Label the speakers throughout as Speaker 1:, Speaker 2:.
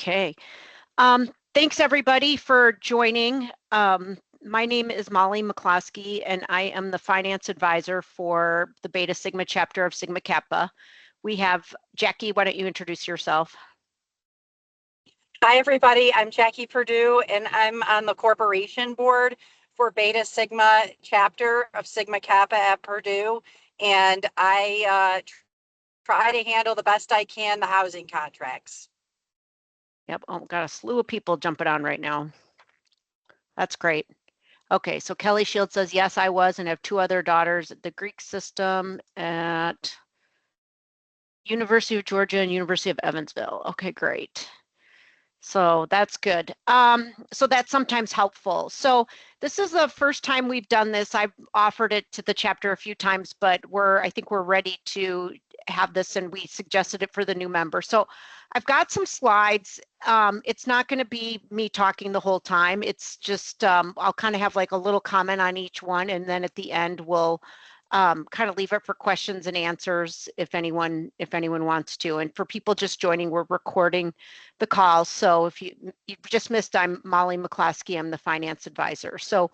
Speaker 1: Okay. Thanks everybody for joining. My name is Molly McCloskey, and I am the finance advisor for the Beta Sigma chapter of Sigma Kappa. We have Jackie. Why don't you introduce yourself?
Speaker 2: Hi, everybody. I'm Jackie Purdue, and I'm on the corporation board for Beta Sigma chapter of Sigma Kappa at Purdue. And I try to handle the best I can the housing contracts.
Speaker 1: Yep. Oh, got a slew of people jumping on right now. That's great. Okay, so Kelly Shield says, yes, I was, and have two other daughters at the Greek system at University of Georgia and University of Evansville. Okay, great. So that's good. So that's sometimes helpful. So this is the first time we've done this. I've offered it to the chapter a few times, but I think we're ready to have this, and we suggested it for the new member. So I've got some slides. It's not going to be me talking the whole time. It's just I'll kind of have like a little comment on each one, and then at the end we'll kind of leave it for questions and answers if anyone wants to. And for people just joining, we're recording the call. So if you just missed, I'm Molly McCloskey. I'm the finance advisor. So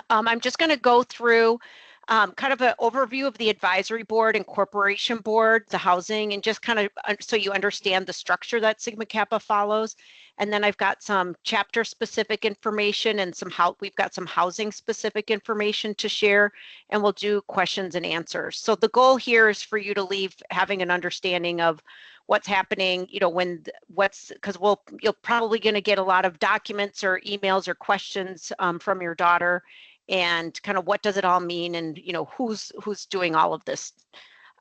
Speaker 1: I'm just going to go through kind of an overview of the advisory board and corporation board, the housing, and just kind of so you understand the structure that Sigma Kappa follows. And then I've got some chapter specific information and we've got some housing specific information to share, and we'll do questions and answers. So the goal here is for you to leave having an understanding of what's happening, because you're probably going to get a lot of documents or emails or questions from your daughter, and kind of what does it all mean, and who's doing all of this.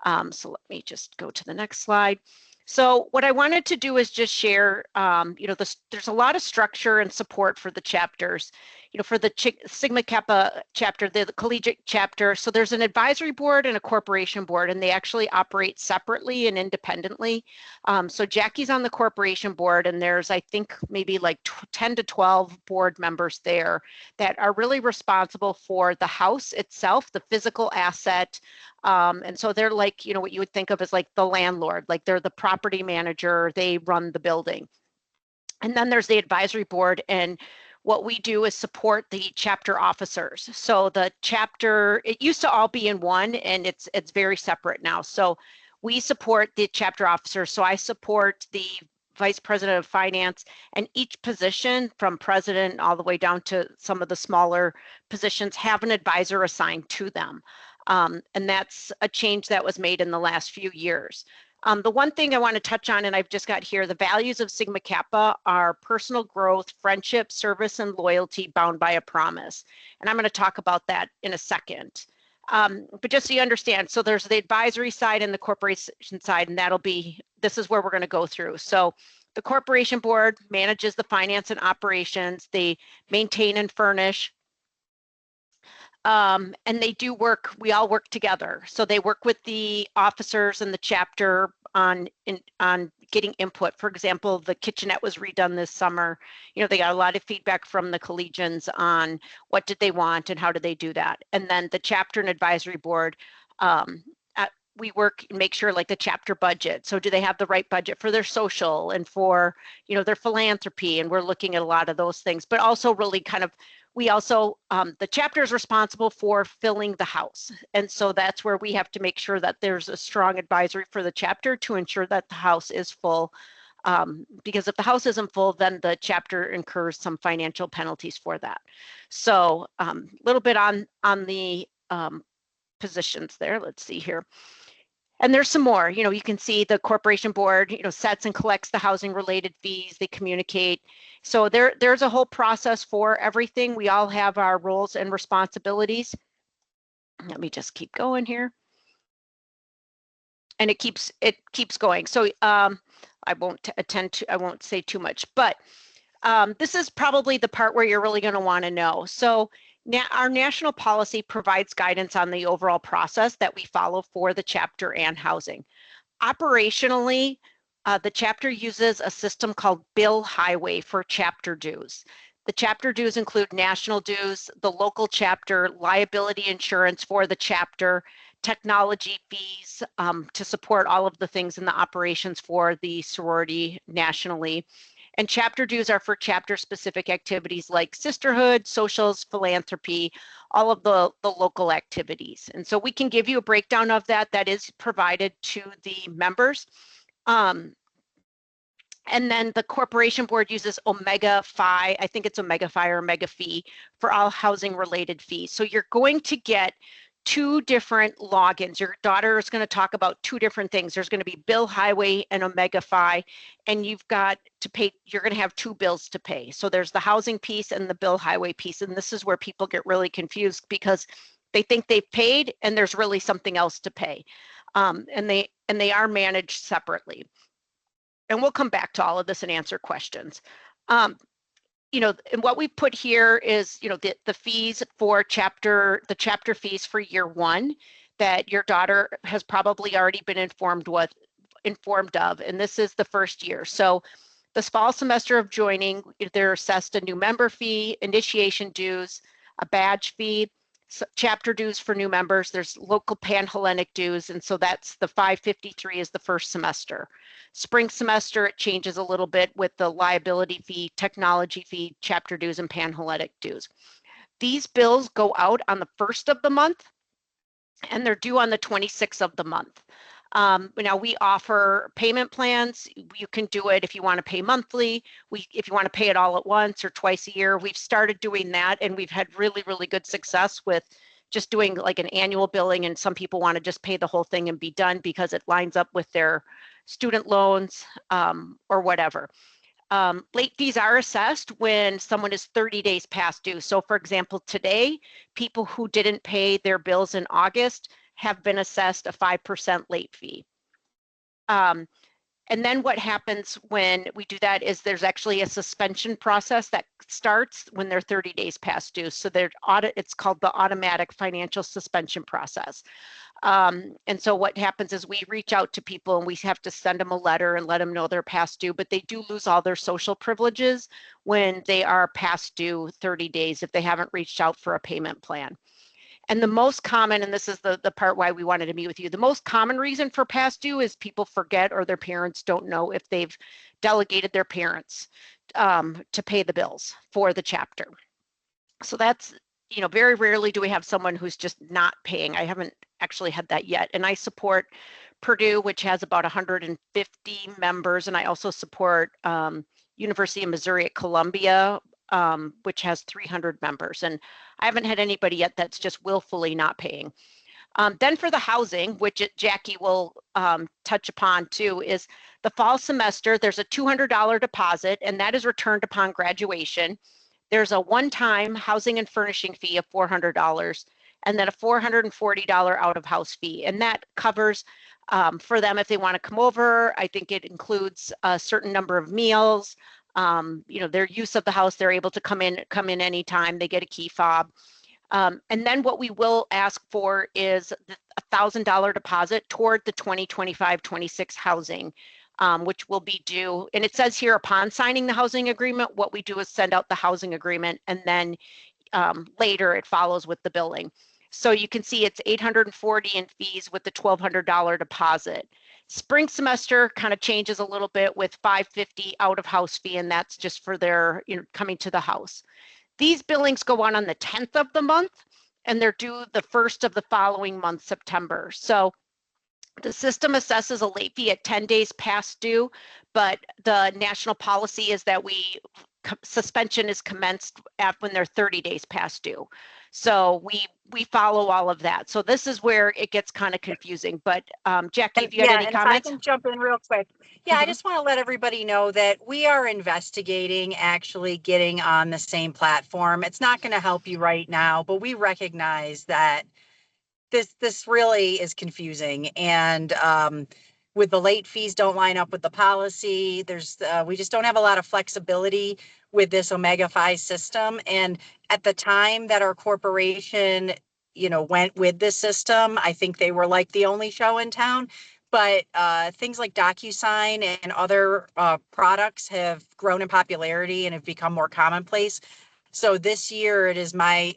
Speaker 1: So let me just go to the next slide. So what I wanted to do is just share, there's a lot of structure and support for the chapters. For the Sigma Kappa chapter, the collegiate chapter, so there's an advisory board and a corporation board, and they actually operate separately and independently. So Jackie's on the corporation board, and there's, I think, maybe like 10 to 12 board members there that are really responsible for the house itself, the physical asset. And so they're like, what you would think of as like the landlord, like they're the property manager, they run the building. And then there's the advisory board, and what we do is support the chapter officers. So the chapter, it used to all be in one, and it's very separate now. So we support the chapter officers. So I support the vice president of finance, and each position from president all the way down to some of the smaller positions have an advisor assigned to them. And that's a change that was made in the last few years. The one thing I want to touch on, and I've just got here, the values of Sigma Kappa are personal growth, friendship, service, and loyalty bound by a promise. And I'm going to talk about that in a second. But just so you understand, so there's the advisory side and the corporation side, and this is where we're going to go through. So the corporation board manages the finance and operations. They maintain and furnish. And they do work, we all work together. So they work with the officers and the chapter on getting input. For example, the kitchenette was redone this summer. They got a lot of feedback from the collegians on what did they want and how did they do that. And then the chapter and advisory board, we work and make sure, like the chapter budget. So do they have the right budget for their social and for, their philanthropy? And we're looking at a lot of those things, but also really kind of, the chapter is responsible for filling the house. And so that's where we have to make sure that there's a strong advisory for the chapter to ensure that the house is full. Because if the house isn't full, then the chapter incurs some financial penalties for that. So a little bit on the positions there. Let's see here. And there's some more, you can see the corporation board, sets and collects the housing related fees, they communicate. So there's a whole process for everything. We all have our roles and responsibilities. Let me just keep going here. And it keeps going. So I won't say too much, but this is probably the part where you're really going to want to know. So now, our national policy provides guidance on the overall process that we follow for the chapter and housing. Operationally, the chapter uses a system called Bill Highway for chapter dues. The chapter dues include national dues, the local chapter, liability insurance for the chapter, technology fees to support all of the things in the operations for the sorority nationally. And chapter dues are for chapter specific activities like sisterhood, socials, philanthropy, all of the local activities. And so we can give you a breakdown of that. That is provided to the members. And then the corporation board uses Omega Phi, I think it's Omega Phi or Omega Fee for all housing related fees. So you're going to get two different logins. Your daughter is going to talk about two different things. There's going to be Bill Highway and Omega Phi, and you've got to pay, you're going to have two bills to pay. So there's the housing piece and the Bill Highway piece. And this is where people get really confused because they think they've paid and there's really something else to pay. And they are managed separately. And we'll come back to all of this and answer questions. You know, and what we put here is, you know, the fees for the chapter fees for year one that your daughter has probably already been informed of, and this is the first year. So this fall semester of joining, they're assessed a new member fee, initiation dues, a badge fee, chapter dues for new members. There's local Pan-Hellenic dues, and so that's the $553 is the first semester. Spring semester, it changes a little bit with the liability fee, technology fee, chapter dues, and Pan-Hellenic dues. These bills go out on the 1st of the month, and they're due on the 26th of the month. Now we offer payment plans. You can do it if you want to pay monthly. If you want to pay it all at once or twice a year, we've started doing that, and we've had really, really good success with just doing like an annual billing. And some people want to just pay the whole thing and be done because it lines up with their student loans or whatever. Late fees are assessed when someone is 30 days past due. So for example, today, people who didn't pay their bills in August have been assessed a 5% late fee. And then what happens when we do that is there's actually a suspension process that starts when they're 30 days past due. So it's called the automatic financial suspension process. And so what happens is we reach out to people and we have to send them a letter and let them know they're past due, but they do lose all their social privileges when they are past due 30 days if they haven't reached out for a payment plan. And the most common, and this is the part why we wanted to meet with you, the most common reason for past due is people forget or their parents don't know if they've delegated their parents to pay the bills for the chapter. So that's, you know, very rarely do we have someone who's just not paying. I haven't actually had that yet. And I support Purdue, which has about 150 members. And I also support University of Missouri at Columbia, which has 300 members. And I haven't had anybody yet that's just willfully not paying. Then for the housing, which Jackie will touch upon too, is the fall semester, there's a $200 deposit, and that is returned upon graduation. There's a one-time housing and furnishing fee of $400, and then a $440 out-of-house fee. And that covers for them if they want to come over. I think it includes a certain number of meals, you know, their use of the house. They're able to come in anytime. They get a key fob. And then what we will ask for is a $1,000 deposit toward the 2025-26 housing, which will be due. And it says here upon signing the housing agreement, what we do is send out the housing agreement, and then later it follows with the billing. So you can see it's $840 in fees with the $1,200 deposit. Spring semester kind of changes a little bit with $550 out of house fee, and that's just for their, you know, coming to the house. These billings go on the 10th of the month, and they're due the 1st of the following month, September. So the system assesses a late fee at 10 days past due, but the national policy is that suspension is commenced when they're 30 days past due. So we follow all of that. So this is where it gets kind of confusing. But Jackie, if you had any comments?
Speaker 2: If I can jump in real quick. Yeah, I just want to let everybody know that we are investigating actually getting on the same platform. It's not going to help you right now, but we recognize that this really is confusing, and with the late fees don't line up with the policy. We just don't have a lot of flexibility with this Omega Phi system. And at the time that our corporation, you know, went with this system, I think they were like the only show in town. But things like DocuSign and other products have grown in popularity and have become more commonplace. So this year it is my,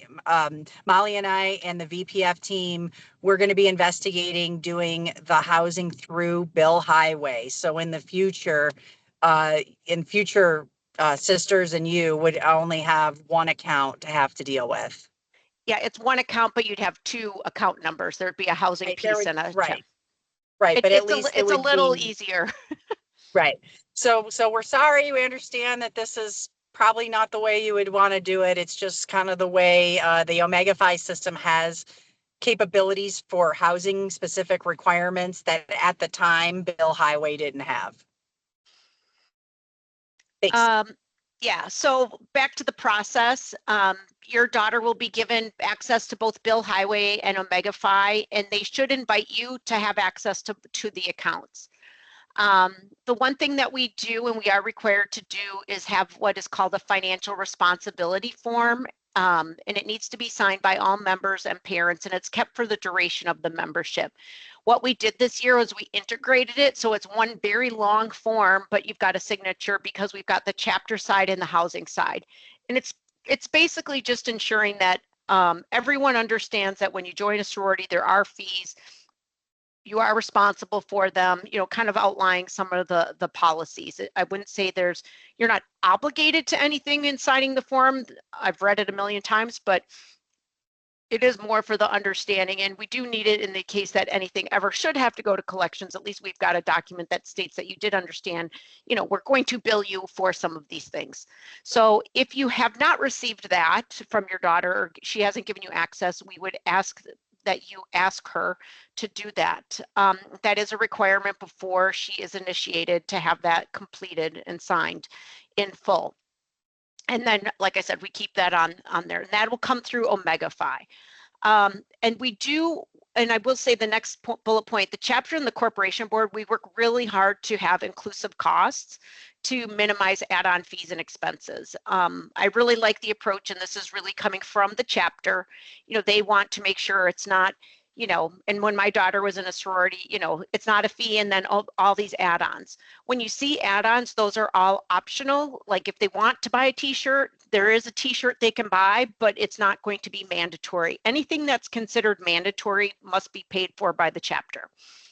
Speaker 2: Molly and I and the VPF team, we're going to be investigating doing the housing through Bill Highway. So in the future, sisters and you would only have one account to have to deal with.
Speaker 1: Yeah, it's one account, but you'd have two account numbers. There'd be a housing
Speaker 2: Right, there
Speaker 1: piece
Speaker 2: would,
Speaker 1: and a check.
Speaker 2: right, right, but at least it
Speaker 1: It's a
Speaker 2: would
Speaker 1: little
Speaker 2: be,
Speaker 1: easier.
Speaker 2: right. So we're sorry. We understand that this is probably not the way you would want to do it. It's just kind of the way the Omega Phi system has capabilities for housing specific requirements that at the time Bill Highway didn't have. Thanks.
Speaker 1: Yeah, so back to the process. Your daughter will be given access to both Bill Highway and Omega Phi, and they should invite you to have access to the accounts. The one thing that we do and we are required to do is have what is called a financial responsibility form. And it needs to be signed by all members and parents, and it's kept for the duration of the membership. What we did this year was we integrated it, so it's one very long form, but you've got a signature because we've got the chapter side and the housing side. And it's basically just ensuring that everyone understands that when you join a sorority, there are fees. You are responsible for them, kind of outlining some of the policies. I wouldn't say you're not obligated to anything in signing the form. I've read it a million times, but it is more for the understanding, and we do need it in the case that anything ever should have to go to collections. At least we've got a document that states that you did understand, we're going to bill you for some of these things. So if you have not received that from your daughter, or she hasn't given you access, we would ask that you ask her to do that. That is a requirement before she is initiated to have that completed and signed in full. And then, like I said, we keep that on there, and that will come through Omega Phi. And we do, and I will say the next bullet point, the chapter and the corporation board, we work really hard to have inclusive costs to minimize add-on fees and expenses. I really like the approach, and this is really coming from the chapter. They want to make sure it's not, and when my daughter was in a sorority, it's not a fee and then all these add-ons. When you see add-ons, those are all optional. Like if they want to buy a t-shirt, there is a t-shirt they can buy, but it's not going to be mandatory. Anything that's considered mandatory must be paid for by the chapter.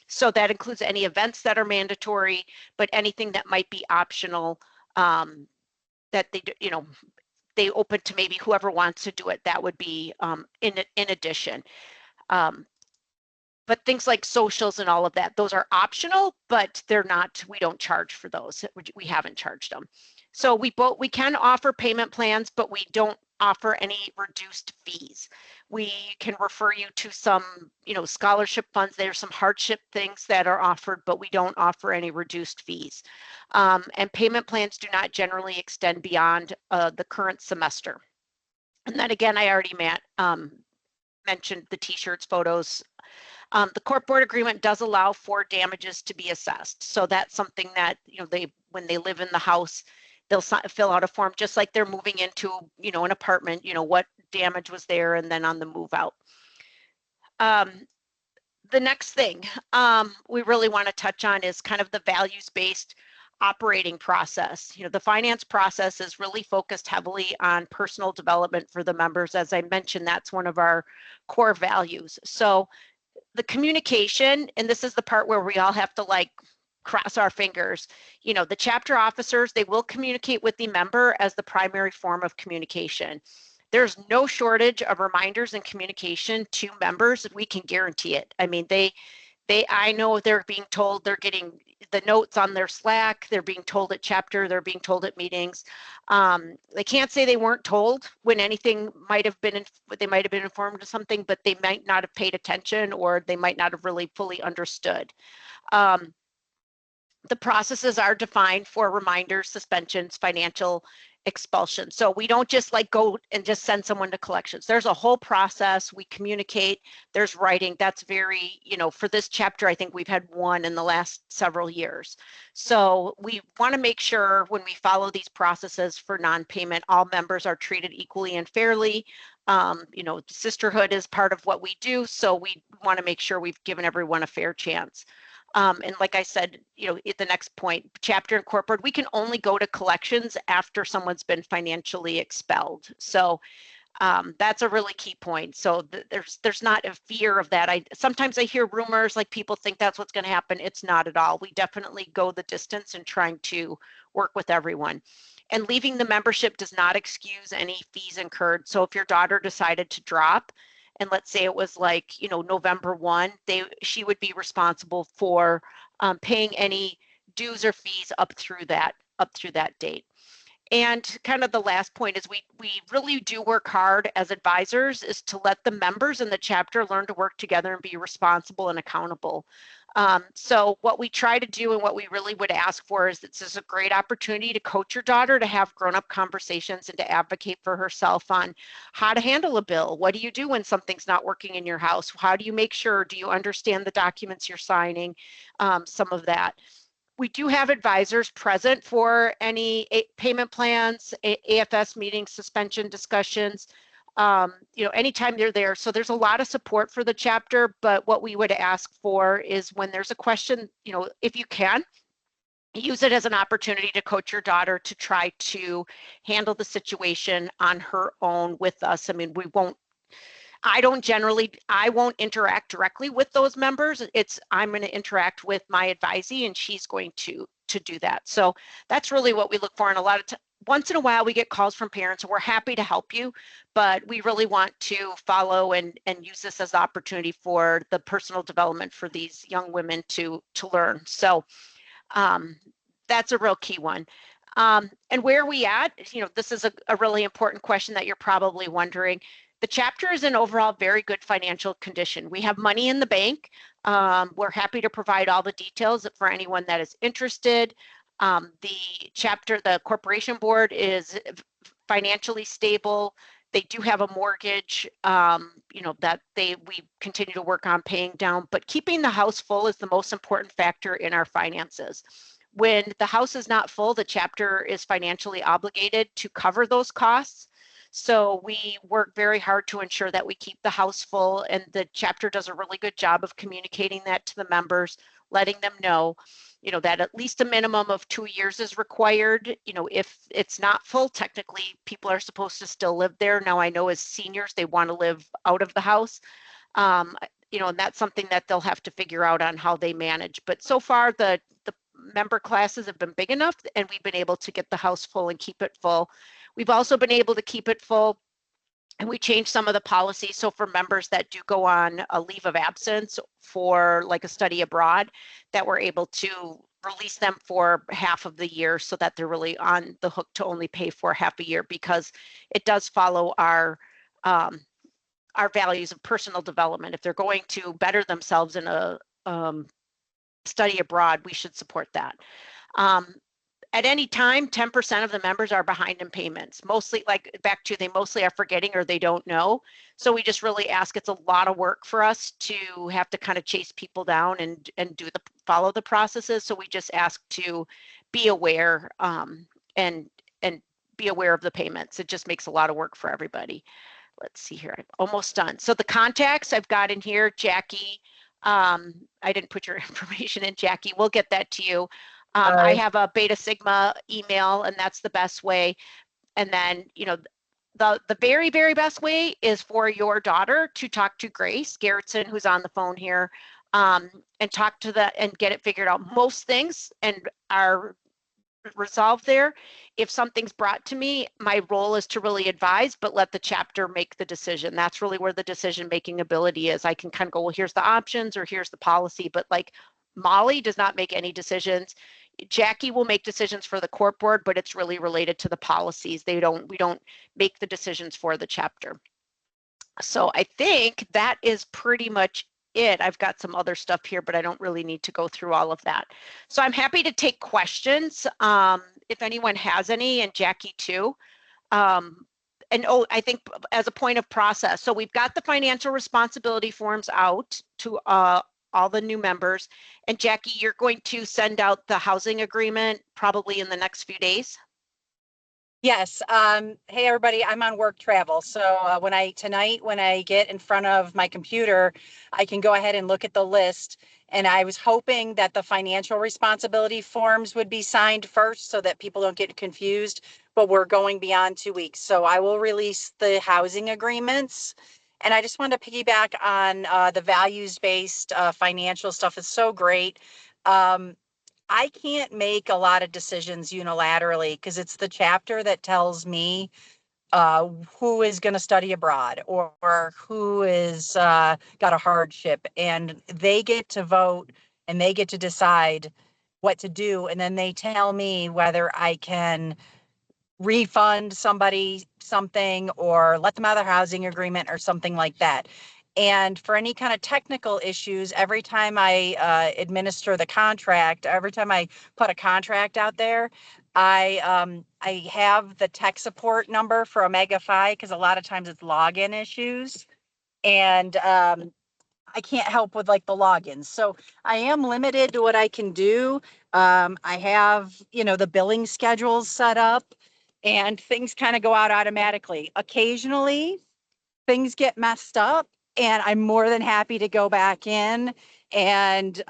Speaker 1: So that includes any events that are mandatory, but anything that might be optional, that they open to maybe whoever wants to do it, that would be in addition. But things like socials and all of that, those are optional, but we don't charge for those. We haven't charged them. So we can offer payment plans, but we don't offer any reduced fees. We can refer you to some, scholarship funds. There's some hardship things that are offered, but we don't offer any reduced fees. And payment plans do not generally extend beyond the current semester. And then again, I already mentioned the t-shirts, photos. The court board agreement does allow for damages to be assessed. So that's something that, when they live in the house, they'll fill out a form just like they're moving into, an apartment, what damage was there, and then on the move out. The next thing we really want to touch on is kind of the values-based operating process. The finance process is really focused heavily on personal development for the members. As I mentioned, that's one of our core values. So the communication, and this is the part where we all have to cross our fingers, the chapter officers, they will communicate with the member as the primary form of communication. There's no shortage of reminders and communication to members. We can guarantee it. I mean, I know they're being told, they're getting the notes on their Slack, they're being told at chapter, they're being told at meetings. They can't say they weren't told when anything they might have been informed of something, but they might not have paid attention, or they might not have really fully understood. The processes are defined for reminders, suspensions, financial expulsion. So we don't just go and just send someone to collections. There's a whole process. We communicate. There's writing. That's very, for this chapter, I think we've had one in the last several years. So we want to make sure when we follow these processes for non-payment, all members are treated equally and fairly. Sisterhood is part of what we do. So we want to make sure we've given everyone a fair chance. And like I said, at the next point, chapter and corporate, we can only go to collections after someone's been financially expelled. So that's a really key point. So there's not a fear of that. Sometimes I hear rumors, like people think that's what's going to happen. It's not at all. We definitely go the distance in trying to work with everyone. And leaving the membership does not excuse any fees incurred. So if your daughter decided to drop, and let's say it was like, November 1, she would be responsible for paying any dues or fees up through that date. And kind of the last point is we really do work hard as advisors is to let the members in the chapter learn to work together and be responsible and accountable. So what we try to do and what we really would ask for is this is a great opportunity to coach your daughter to have grown-up conversations and to advocate for herself on how to handle a bill. What do you do when something's not working in your house? How do you make sure? Do you understand the documents you're signing? Some of that. We do have advisors present for any payment plans, AFS meetings, suspension discussions, anytime they're there. So there's a lot of support for the chapter, but what we would ask for is when there's a question, if you can, use it as an opportunity to coach your daughter to try to handle the situation on her own with us. I mean, I won't interact directly with those members. I'm going to interact with my advisee and she's going to do that. So that's really what we look for. And once in a while we get calls from parents and we're happy to help you, but we really want to follow and use this as an opportunity for the personal development for these young women to learn. So that's a real key one. And where are we at? This is a really important question that you're probably wondering. The chapter is in overall very good financial condition. We have money in the bank. We're happy to provide all the details for anyone that is interested. The corporation board is financially stable. They do have a mortgage, that we continue to work on paying down, but keeping the house full is the most important factor in our finances. When the house is not full, the chapter is financially obligated to cover those costs. So we work very hard to ensure that we keep the house full, and the chapter does a really good job of communicating that to the members, letting them know, that at least a minimum of 2 years is required. If it's not full, technically people are supposed to still live there. Now I know as seniors, they want to live out of the house. And that's something that they'll have to figure out on how they manage. But so far the member classes have been big enough and we've been able to get the house full and keep it full. We've also been able to keep it full, and we changed some of the policies. So for members that do go on a leave of absence for like a study abroad, that we're able to release them for half of the year so that they're really on the hook to only pay for half a year, because it does follow our values of personal development. If they're going to better themselves in a study abroad, we should support that. At any time, 10% of the members are behind in payments. Mostly, they mostly are forgetting or they don't know. So we just really ask. It's a lot of work for us to have to kind of chase people down and follow the processes. So we just ask to be aware and be aware of the payments. It just makes a lot of work for everybody. Let's see here. I'm almost done. So the contacts I've got in here, Jackie. I didn't put your information in, Jackie. We'll get that to you. I have a Beta Sigma email, and that's the best way. And then, the very, very best way is for your daughter to talk to Grace Garrettson, who's on the phone here, and talk to and get it figured out. Most things are resolved there. If something's brought to me, my role is to really advise, but let the chapter make the decision. That's really where the decision-making ability is. I can kind of go, well, here's the options or here's the policy, but like Molly does not make any decisions. Jackie will make decisions for the corp board, but it's really related to the policies. We don't make the decisions for the chapter. So I think that is pretty much it. I've got some other stuff here, but I don't really need to go through all of that. So I'm happy to take questions if anyone has any, and Jackie too. I think as a point of process, so we've got the financial responsibility forms out to all the new members. And Jackie, you're going to send out the housing agreement probably in the next few days?
Speaker 2: Yes. Hey, everybody, I'm on work travel. So when I get in front of my computer, I can go ahead and look at the list. And I was hoping that the financial responsibility forms would be signed first so that people don't get confused, but we're going beyond 2 weeks. So I will release the housing agreements. And I just wanted to piggyback on the values-based financial stuff is so great. Um, I can't make a lot of decisions unilaterally because it's the chapter that tells me who is going to study abroad or who is got a hardship, and they get to vote and they get to decide what to do, and then they tell me whether I can refund somebody something or let them out of their housing agreement or something like that. And for any kind of technical issues, every time I administer the contract, every time I put a contract out there, I have the tech support number for Omega Phi because a lot of times it's login issues, and I can't help with like the logins. So I am limited to what I can do. I have, the billing schedules set up and things kind of go out automatically. Occasionally, things get messed up, and I'm more than happy to go back in and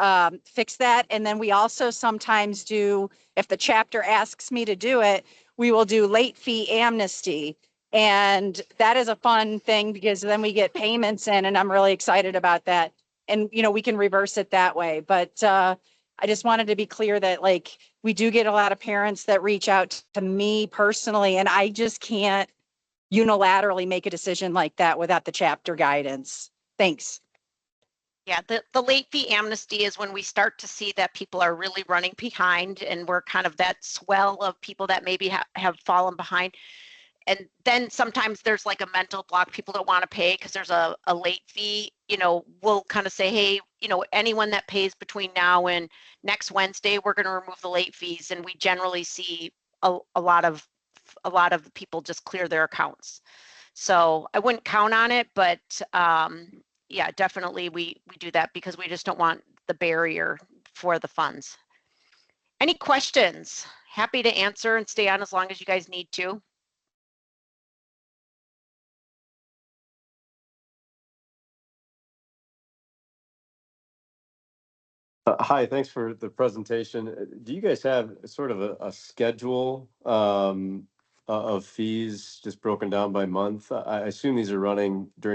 Speaker 2: fix that. And then we also sometimes do, if the chapter asks me to do it, we will do late fee amnesty. And that is a fun thing because then we get payments in, and I'm really excited about that. And, we can reverse it that way. But I just wanted to be clear that like we do get a lot of parents that reach out to me personally, and I just can't unilaterally make a decision like that without the chapter guidance. Thanks.
Speaker 1: Yeah, the late fee amnesty is when we start to see that people are really running behind and we're kind of that swell of people that maybe have fallen behind. And then sometimes there's like a mental block. People don't want to pay because there's a late fee. We'll kind of say, hey, anyone that pays between now and next Wednesday, we're going to remove the late fees. And we generally see a lot of people just clear their accounts. So I wouldn't count on it, but yeah, definitely we do that because we just don't want the barrier for the funds. Any questions? Happy to answer and stay on as long as you guys need to.
Speaker 3: Hi, thanks for the presentation. Do you guys have sort of a schedule of fees just broken down by month? I assume these are running during